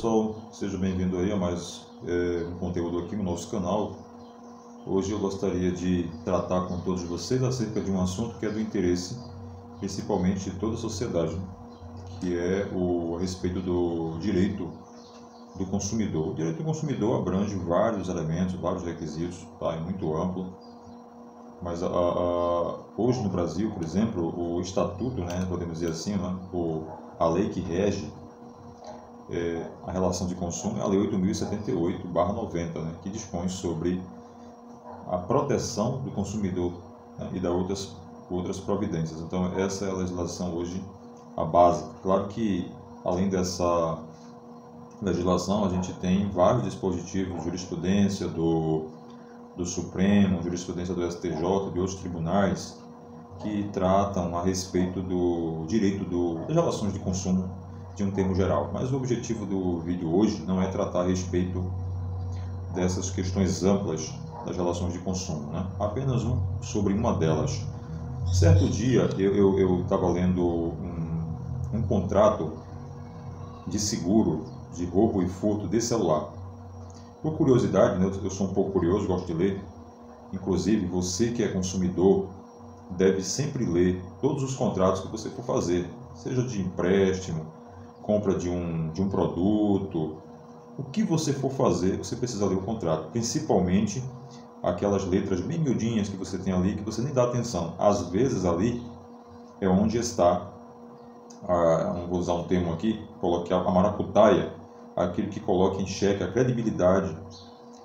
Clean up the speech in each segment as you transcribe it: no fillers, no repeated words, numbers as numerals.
pessoal, seja bem-vindo aí a mais um conteúdo aqui no nosso canal. Hoje eu gostaria de tratar com todos vocês acerca de um assunto que é do interesse, principalmente de toda a sociedade, que é a respeito do direito do consumidor. O direito do consumidor abrange vários elementos, vários requisitos, tá? É muito amplo. Mas hoje no Brasil, por exemplo, o estatuto, né, podemos dizer assim, né, a lei que rege a relação de consumo é a Lei 8.078/90, né, que dispõe sobre a proteção do consumidor, né, e das outras providências. Então, essa é a legislação hoje, a básica. Claro que, além dessa legislação, a gente tem vários dispositivos, jurisprudência do Supremo, jurisprudência do STJ, de outros tribunais, que tratam a respeito do direito das relações de consumo de um termo geral. Mas o objetivo do vídeo hoje não é tratar a respeito dessas questões amplas das relações de consumo, né? Apenas sobre uma delas. Certo dia eu estava lendo um contrato de seguro de roubo e furto de celular. Por curiosidade, né, eu sou um pouco curioso, gosto de ler. Inclusive, você que é consumidor deve sempre ler todos os contratos que você for fazer, seja de empréstimo, compra de um produto, o que você for fazer, você precisa ler o contrato, principalmente aquelas letras bem miudinhas que você tem ali, que você nem dá atenção. Às vezes ali é onde está, vou usar um termo aqui, coloque a maracutaia, aquele que coloca em xeque a credibilidade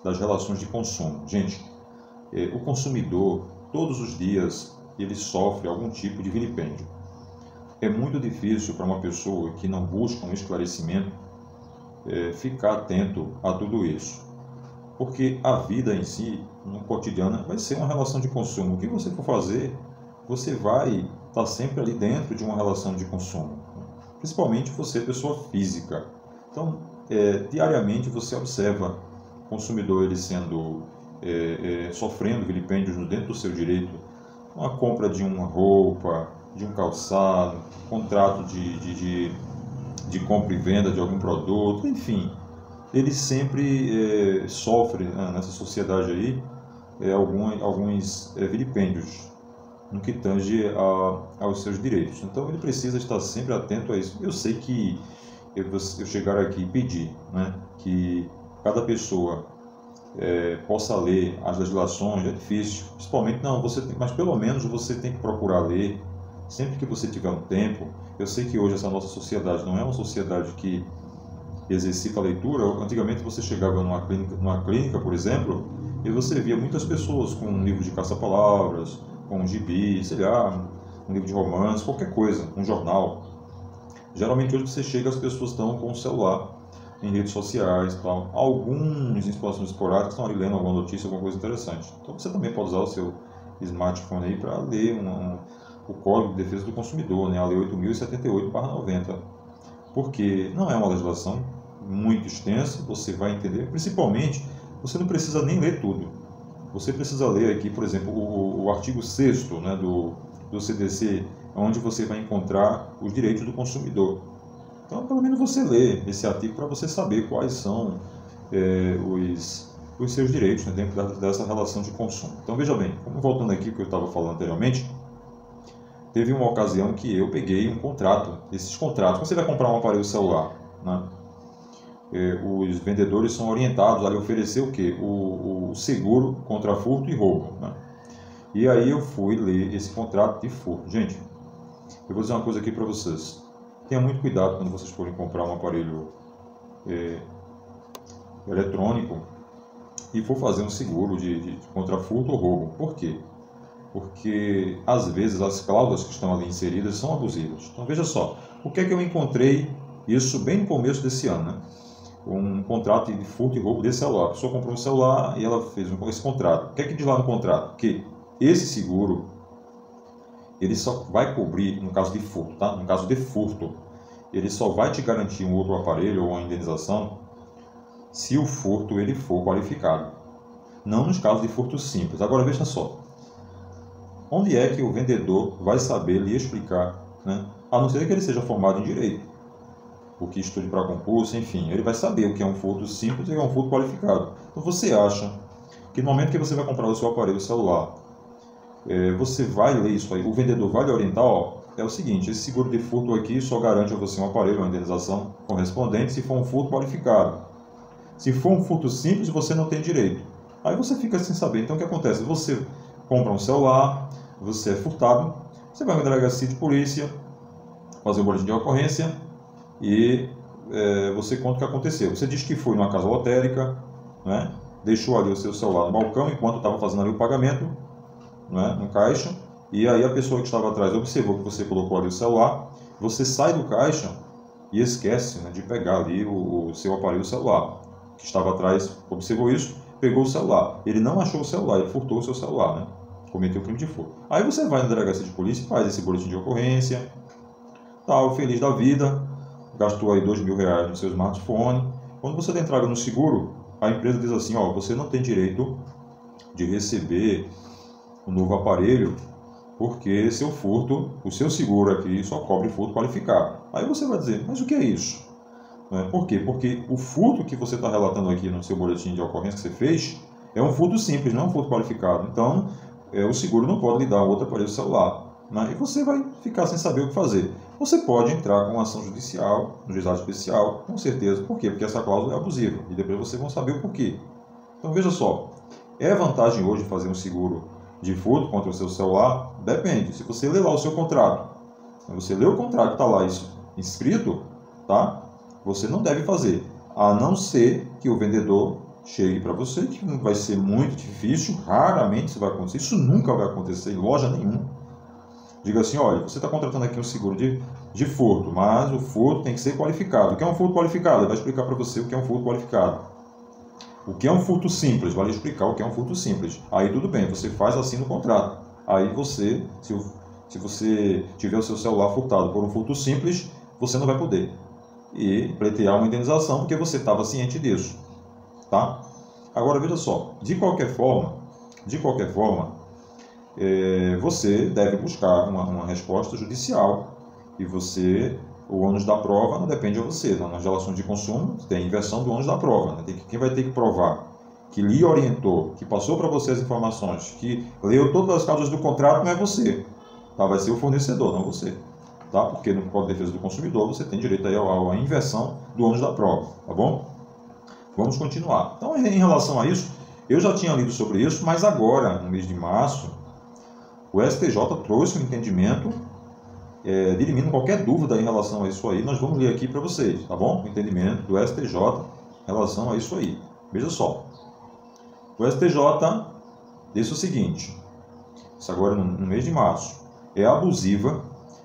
das relações de consumo. Gente, o consumidor, todos os dias, ele sofre algum tipo de vilipêndio. É muito difícil para uma pessoa que não busca um esclarecimento ficar atento a tudo isso. Porque a vida em si, no cotidiano, vai ser uma relação de consumo. O que você for fazer, você vai estar sempre ali dentro de uma relação de consumo. Principalmente você, pessoa física. Então, diariamente você observa o consumidor ele sendo, sofrendo vilipêndios dentro do seu direito. Uma compra de uma roupa, de um calçado, contrato de compra e venda de algum produto, enfim, ele sempre sofre, né, nessa sociedade aí alguns vilipêndios no que tange aos seus direitos. Então ele precisa estar sempre atento a isso. Eu sei que eu chegar aqui e pedir, né, que cada pessoa possa ler as legislações, é difícil, principalmente não, mas pelo menos você tem que procurar ler sempre que você tiver um tempo. Eu sei que hoje essa nossa sociedade não é uma sociedade que exercita a leitura. Antigamente você chegava numa clínica, por exemplo, e você via muitas pessoas com um livro de caça-palavras, com um gibi, sei lá, um livro de romance, qualquer coisa, um jornal. Geralmente hoje você chega, as pessoas estão com o celular, em redes sociais, tal. Alguns, em situações esporádicas, estão ali lendo alguma notícia, alguma coisa interessante. Então você também pode usar o seu smartphone aí para ler o Código de Defesa do Consumidor, né, a Lei 8.078/90. Porque não é uma legislação muito extensa, você vai entender. Principalmente, você não precisa nem ler tudo. Você precisa ler aqui, por exemplo, o artigo 6º, né, do CDC, onde você vai encontrar os direitos do consumidor. Então, pelo menos você lê esse artigo para você saber quais são os seus direitos, né, dentro dessa relação de consumo. Então, veja bem, voltando aqui ao que eu estava falando anteriormente, teve uma ocasião que eu peguei um contrato. Esses contratos, quando você vai comprar um aparelho celular, né, os vendedores são orientados a lhe oferecer o quê? O seguro contra furto e roubo, né? E aí eu fui ler esse contrato de furto. Gente, eu vou dizer uma coisa aqui para vocês. Tenha muito cuidado quando vocês forem comprar um aparelho eletrônico e for fazer um seguro de contra furto ou roubo. Por quê? Porque, às vezes, as cláusulas que estão ali inseridas são abusivas. Então, veja só, o que é que eu encontrei, isso bem no começo desse ano, né? Um contrato de furto e roubo de celular. A pessoa comprou um celular e ela fez esse contrato. O que é que diz lá no contrato? Que esse seguro, ele só vai cobrir no caso de furto, tá? No caso de furto, ele só vai te garantir um outro aparelho ou uma indenização se o furto ele for qualificado. Não nos casos de furto simples. Agora, veja só. Onde é que o vendedor vai saber lhe explicar, né? A não ser que ele seja formado em direito. o que estude para concurso, enfim, ele vai saber o que é um furto simples e o que é um furto qualificado. Então você acha que no momento que você vai comprar o seu aparelho celular, você vai ler isso aí, o vendedor vai lhe orientar, ó, é o seguinte, esse seguro de furto aqui só garante a você um aparelho, uma indenização correspondente se for um furto qualificado. Se for um furto simples, você não tem direito. Aí você fica sem saber. Então o que acontece? Você compra um celular, você é furtado, você vai na delegacia de polícia, fazer o boletim de ocorrência e você conta o que aconteceu. Você diz que foi numa casa lotérica, né? Deixou ali o seu celular no balcão enquanto estava fazendo ali o pagamento, né? No caixa, e aí a pessoa que estava atrás observou que você colocou ali o celular, você sai do caixa e esquece, né, de pegar ali o seu aparelho celular. Que estava atrás observou isso, pegou o celular. Ele não achou o celular, ele furtou o seu celular, né? Cometeu o crime de furto. Aí você vai na delegacia de polícia, faz esse boletim de ocorrência, tal, feliz da vida, gastou aí R$2.000 no seu smartphone. Quando você tem entrada no seguro, a empresa diz assim, ó, você não tem direito de receber um novo aparelho, porque seu furto, o seu seguro aqui só cobre furto qualificado. Aí você vai dizer, mas o que é isso? Por quê? Porque o furto que você está relatando aqui no seu boletim de ocorrência que você fez é um furto simples, não é um furto qualificado. Então, o seguro não pode lhe dar outro aparelho celular, né? E você vai ficar sem saber o que fazer. Você pode entrar com uma ação judicial, no juizado especial, com certeza. Por quê? Porque essa cláusula é abusiva. E depois vocês vão saber o porquê. Então, veja só. É vantagem hoje fazer um seguro de furto contra o seu celular? Depende. Se você ler lá o seu contrato, você lê o contrato que está lá isso inscrito, tá? Você não deve fazer, a não ser que o vendedor chegue para você, que vai ser muito difícil, raramente isso vai acontecer, isso nunca vai acontecer em loja nenhuma. Diga assim, olha, você está contratando aqui um seguro de furto, mas o furto tem que ser qualificado. O que é um furto qualificado? Ele vai explicar para você o que é um furto qualificado. O que é um furto simples? Vai lhe explicar o que é um furto simples. Aí tudo bem, você faz assim no contrato. Aí você, se você tiver o seu celular furtado por um furto simples, você não vai poder e pleitear uma indenização porque você estava ciente disso, tá? Agora veja só, de qualquer forma, você deve buscar uma resposta judicial e o ônus da prova não depende de você. Nas relações de consumo tem inversão do ônus da prova, né? Quem vai ter que provar que lhe orientou, que passou para você as informações, que leu todas as cláusulas do contrato não é você, tá? Vai ser o fornecedor, não você. Tá? Porque no Código de Defesa do Consumidor você tem direito aí à inversão do ônus da prova, tá bom? Vamos continuar. Então, em relação a isso, eu já tinha lido sobre isso, mas agora, no mês de março, o STJ trouxe um entendimento dirimindo qualquer dúvida em relação a isso aí. Nós vamos ler aqui para vocês, tá bom? O entendimento do STJ em relação a isso aí. Veja só. O STJ disse o seguinte, isso agora no mês de março, é abusiva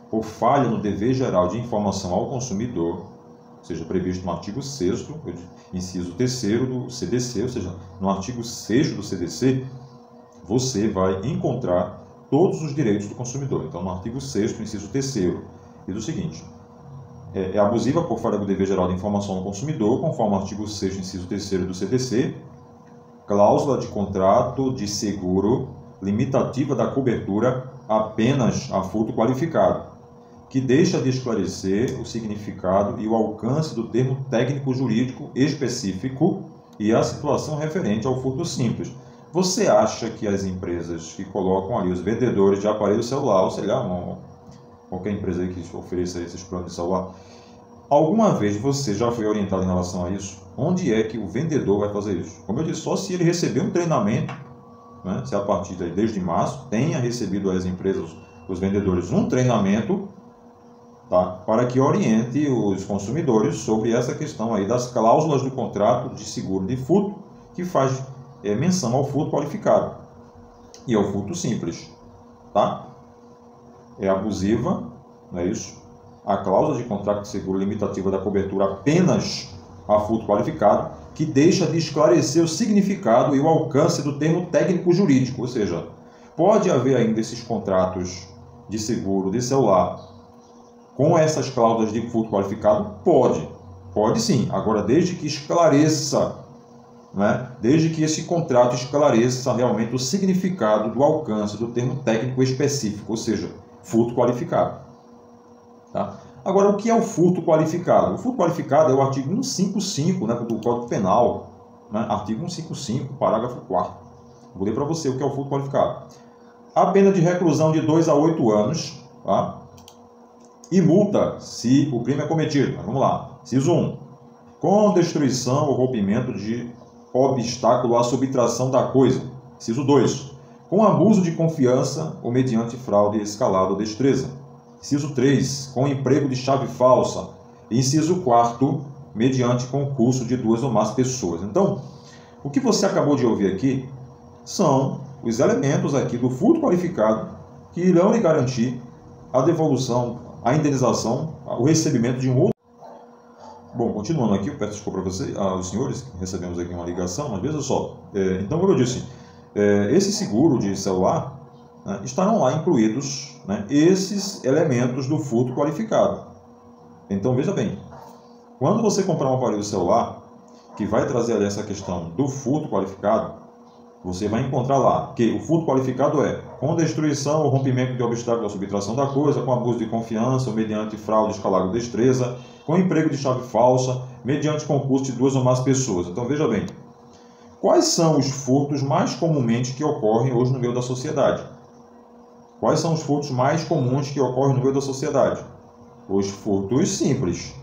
por falha no dever geral de informação ao consumidor, ou seja, previsto no artigo 6º, inciso 3º do CDC, ou seja, no artigo 6º do CDC, você vai encontrar todos os direitos do consumidor. Então, no artigo 6º, inciso 3º, diz o seguinte, é abusiva por falha do dever geral de informação ao consumidor, conforme o artigo 6º, inciso 3º do CDC, cláusula de contrato de seguro limitativa da cobertura apenas a furto qualificado, que deixa de esclarecer o significado e o alcance do termo técnico-jurídico específico e a situação referente ao furto simples. Você acha que as empresas que colocam ali os vendedores de aparelho celular, ou sei lá, qualquer empresa aí que ofereça esses planos de celular, alguma vez você já foi orientado em relação a isso? Onde é que o vendedor vai fazer isso? Como eu disse, só se ele receber um treinamento, né, se a partir daí, desde março, tenha recebido as empresas, os vendedores, um treinamento, tá, para que oriente os consumidores sobre essa questão aí das cláusulas do contrato de seguro de furto, que faz menção ao furto qualificado e ao furto simples, tá? É abusiva, não é isso? A cláusula de contrato de seguro limitativa da cobertura apenas a furto qualificado, que deixa de esclarecer o significado e o alcance do termo técnico-jurídico, ou seja, pode haver ainda esses contratos de seguro de celular com essas cláusulas de furto qualificado? Pode sim, agora desde que esclareça, né? Desde que esse contrato esclareça realmente o significado do alcance do termo técnico específico, ou seja, furto qualificado. Tá? Agora, o que é o furto qualificado? O furto qualificado é o artigo 155, né, do Código Penal, né, artigo 155, parágrafo 4º. Vou ler para você o que é o furto qualificado. A pena de reclusão de 2 a 8 anos, tá? E multa se o crime é cometido. Vamos lá. Inciso 1. Com destruição ou rompimento de obstáculo à subtração da coisa. Inciso 2. Com abuso de confiança ou mediante fraude, escalado ou destreza. Inciso 3. Com emprego de chave falsa. Inciso 4. Mediante concurso de 2 ou mais pessoas. Então, o que você acabou de ouvir aqui são os elementos aqui do furto qualificado que irão lhe garantir a devolução, a indenização, o recebimento de um outro. Bom, continuando aqui, eu peço desculpa para você, aos senhores, que recebemos aqui uma ligação, mas veja só. Então, como eu disse, esse seguro de celular, né, estarão lá incluídos, né, esses elementos do furto qualificado. Então, veja bem, quando você comprar um aparelho celular, que vai trazer ali essa questão do furto qualificado, você vai encontrar lá que o furto qualificado é com destruição ou rompimento de obstáculo à subtração da coisa, com abuso de confiança ou mediante fraude, escalado ou destreza, com emprego de chave falsa, mediante concurso de 2 ou mais pessoas. Então, veja bem, quais são os furtos mais comumente que ocorrem hoje no meio da sociedade? Quais são os furtos mais comuns que ocorrem no meio da sociedade? Os furtos simples.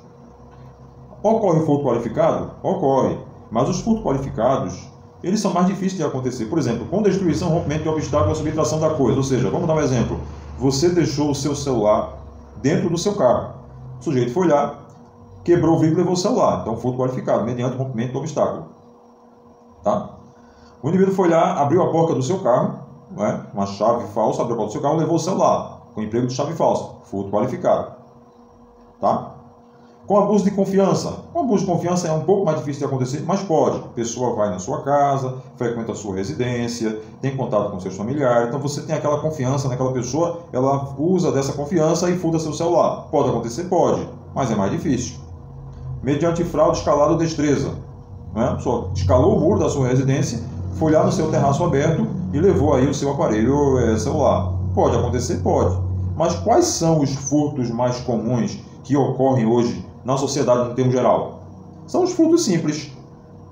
Ocorre o furto qualificado? Ocorre. Mas os furtos qualificados, eles são mais difíceis de acontecer. Por exemplo, com destruição, rompimento de obstáculo à subtração da coisa. Ou seja, vamos dar um exemplo. Você deixou o seu celular dentro do seu carro. O sujeito foi lá, quebrou o vidro e levou o celular. Então, furto qualificado, mediante rompimento do obstáculo. Tá? O indivíduo foi lá, abriu a porta do seu carro, né? Uma chave falsa, abriu a porta do seu carro e levou o celular. Com emprego de chave falsa. Furto qualificado. Tá? Com abuso de confiança. Com abuso de confiança é um pouco mais difícil de acontecer, mas pode. A pessoa vai na sua casa, frequenta a sua residência, tem contato com seus familiares, então você tem aquela confiança naquela pessoa, ela usa dessa confiança e furta seu celular. Pode acontecer? Pode, mas é mais difícil. Mediante fraude, escalado ou destreza. Né? A pessoa escalou o muro da sua residência, foi lá no seu terraço aberto e levou aí o seu aparelho celular. Pode acontecer? Pode. Mas quais são os furtos mais comuns que ocorrem hoje na sociedade no termo geral? São os furtos simples.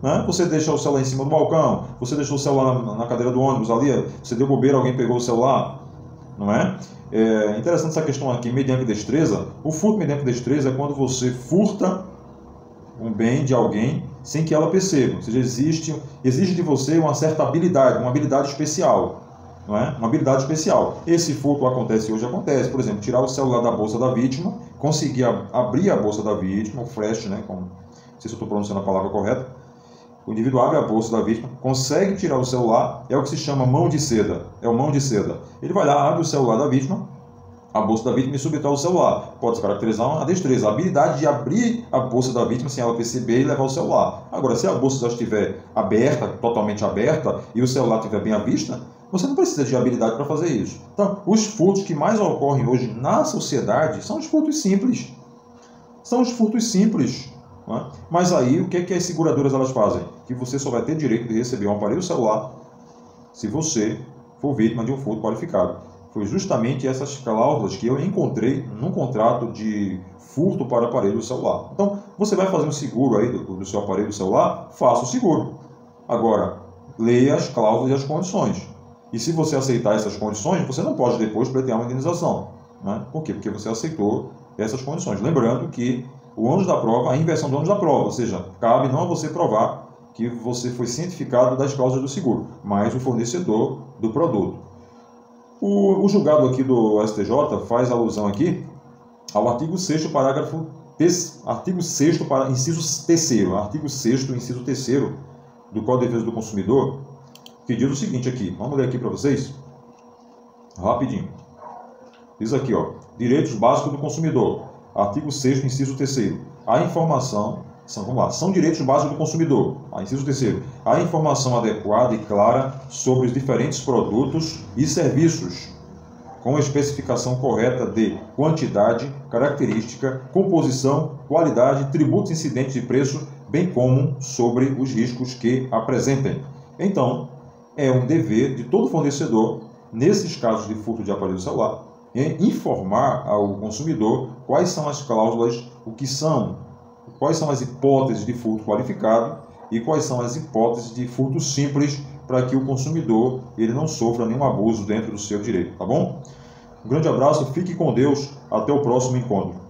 Né? Você deixa o celular em cima do balcão, você deixou o celular na cadeira do ônibus ali, você deu bobeira, alguém pegou o celular. Não é? É interessante essa questão aqui, mediante destreza. O furto mediante destreza é quando você furta um bem de alguém sem que ela perceba. Ou seja, exige de você uma certa habilidade, uma habilidade especial. Não é? Uma habilidade especial. Esse furto acontece hoje, acontece. Por exemplo, tirar o celular da bolsa da vítima, conseguir abrir a bolsa da vítima, o flash, né? Não sei se eu estou pronunciando a palavra correta. O indivíduo abre a bolsa da vítima, consegue tirar o celular, é o que se chama mão de seda. É o mão de seda. Ele vai lá, abre o celular da vítima, a bolsa da vítima e subtrai o celular. Pode se caracterizar a destreza, a habilidade de abrir a bolsa da vítima sem ela perceber e levar o celular. Agora, se a bolsa já estiver aberta, totalmente aberta, e o celular estiver bem à vista, você não precisa de habilidade para fazer isso. Então, os furtos que mais ocorrem hoje na sociedade são os furtos simples. São os furtos simples. Não é? Mas aí, o que é que as seguradoras elas fazem? Que você só vai ter direito de receber um aparelho celular se você for vítima de um furto qualificado. Foi justamente essas cláusulas que eu encontrei no contrato de furto para aparelho celular. Então, você vai fazer um seguro aí do seu aparelho celular? Faça o seguro. Agora, leia as cláusulas e as condições. E se você aceitar essas condições, você não pode depois pleitear uma indenização. Né? Por quê? Porque você aceitou essas condições. Lembrando que o ônus da prova, a inversão do ônus da prova, ou seja, cabe não a você provar que você foi cientificado das cláusulas do seguro, mas o fornecedor do produto. O julgado aqui do STJ faz alusão aqui ao artigo 6º, parágrafo artigo 6º, para inciso 3º, artigo 6º, inciso 3º do Código de Defesa do Consumidor, que diz o seguinte aqui, vamos ler aqui para vocês, rapidinho. Diz aqui, ó, direitos básicos do consumidor, artigo 6º, inciso 3º. A informação, são direitos básicos do consumidor, inciso 3º. A informação adequada e clara sobre os diferentes produtos e serviços, com especificação correta de quantidade, característica, composição, qualidade, tributos incidentes de preço, bem como sobre os riscos que apresentem. Então, é um dever de todo fornecedor, nesses casos de furto de aparelho celular, informar ao consumidor quais são as cláusulas, quais são as hipóteses de furto qualificado e quais são as hipóteses de furto simples, para que o consumidor ele não sofra nenhum abuso dentro do seu direito, tá bom? Um grande abraço, fique com Deus, até o próximo encontro.